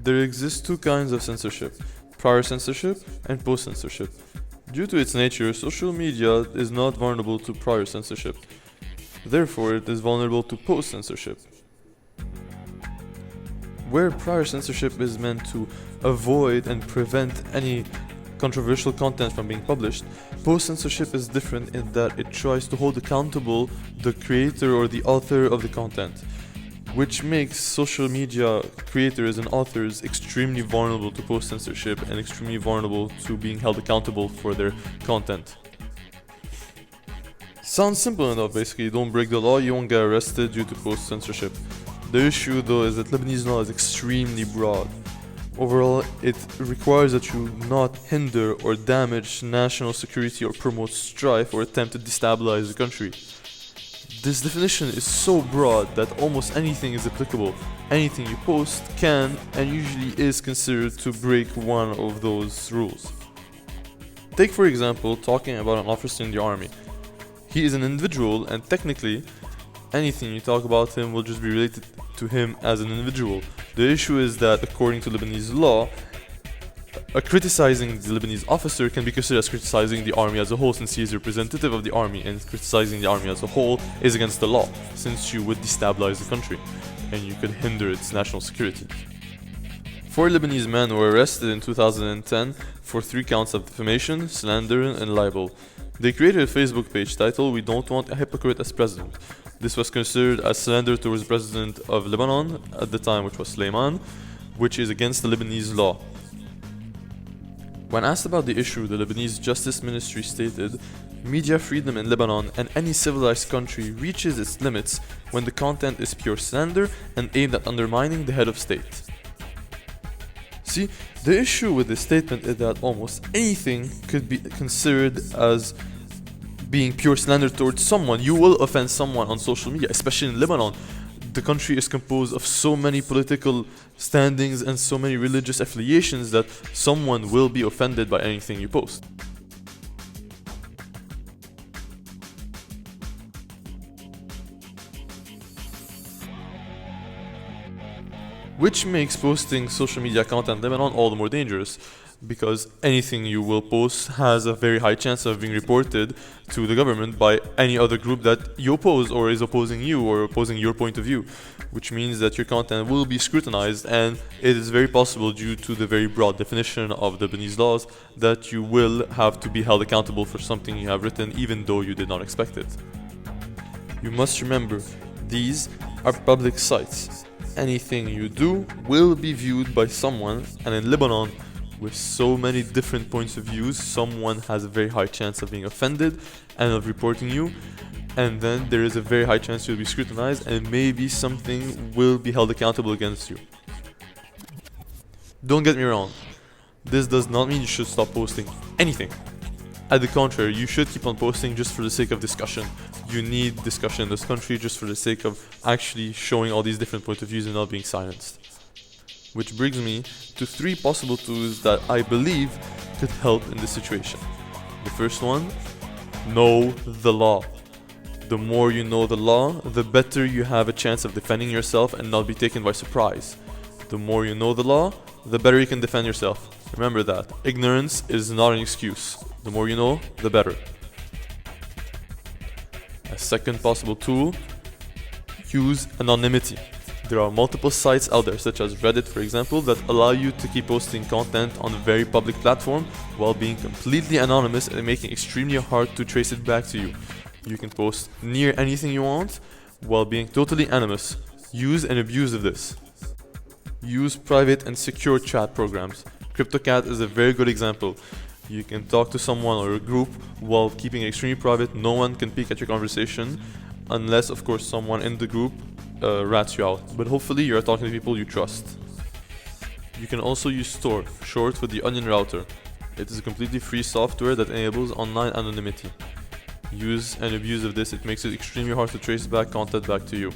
There exist two kinds of censorship: prior censorship and post-censorship. Due to its nature, social media is not vulnerable to prior censorship. Therefore, it is vulnerable to post-censorship. Where prior censorship is meant to avoid and prevent any controversial content from being published, post-censorship is different in that it tries to hold accountable the creator or the author of the content, which makes social media creators and authors extremely vulnerable to post-censorship and extremely vulnerable to being held accountable for their content. Sounds simple enough, basically. Don't break the law, you won't get arrested due to post-censorship. The issue though is that Lebanese law is extremely broad. Overall, it requires that you not hinder or damage national security or promote strife or attempt to destabilize the country. This definition is so broad that almost anything is applicable. Anything you post can and usually is considered to break one of those rules. Take for example, talking about an officer in the army. He is an individual and technically anything you talk about him will just be related to him as an individual. The issue is that according to Lebanese law, criticizing the Lebanese officer can be considered as criticizing the army as a whole, since he is a representative of the army, and criticizing the army as a whole is against the law, since you would destabilize the country and you could hinder its national security. 4 Lebanese men were arrested in 2010 for 3 counts of defamation, slander, and libel. They created a Facebook page titled "We Don't Want a Hypocrite as President." This was considered as slander towards the president of Lebanon at the time, which was Suleiman, which is against the Lebanese law. When asked about the issue, the Lebanese Justice Ministry stated, "Media freedom in Lebanon and any civilized country reaches its limits when the content is pure slander and aimed at undermining the head of state." See, the issue with this statement is that almost anything could be considered as being pure slander towards someone. You will offend someone on social media, especially in Lebanon. The country is composed of so many political standings and so many religious affiliations that someone will be offended by anything you post. Which makes posting social media content in Lebanon all the more dangerous, because anything you will post has a very high chance of being reported to the government by any other group that you oppose or is opposing you or opposing your point of view, which means that your content will be scrutinized, and it is very possible, due to the very broad definition of the Lebanese laws, that you will have to be held accountable for something you have written even though you did not expect it. You must remember, these are public sites. Anything you do will be viewed by someone, and in Lebanon, with so many different points of views, someone has a very high chance of being offended and of reporting you, and then there is a very high chance you'll be scrutinized and maybe something will be held accountable against you. Don't get me wrong, this does not mean you should stop posting anything. At the contrary, you should keep on posting just for the sake of discussion. You need discussion in this country just for the sake of actually showing all these different points of views and not being silenced. Which brings me to 3 possible tools that I believe could help in this situation. The first one, know the law. The more you know the law, the better you have a chance of defending yourself and not be taken by surprise. The more you know the law, the better you can defend yourself. Remember that. Ignorance is not an excuse. The more you know, the better. A second possible tool, use anonymity. There are multiple sites out there, such as Reddit for example, that allow you to keep posting content on a very public platform while being completely anonymous and making it extremely hard to trace it back to you. You can post near anything you want while being totally anonymous. Use and abuse of this. Use private and secure chat programs. CryptoCat is a very good example. You can talk to someone or a group while keeping it extremely private. No one can peek at your conversation unless, of course, someone in the group rats you out. But hopefully you're talking to people you trust. You can also use Tor, short for the Onion router. It is a completely free software that enables online anonymity. Use and abuse of this, it makes it extremely hard to trace back content back to you.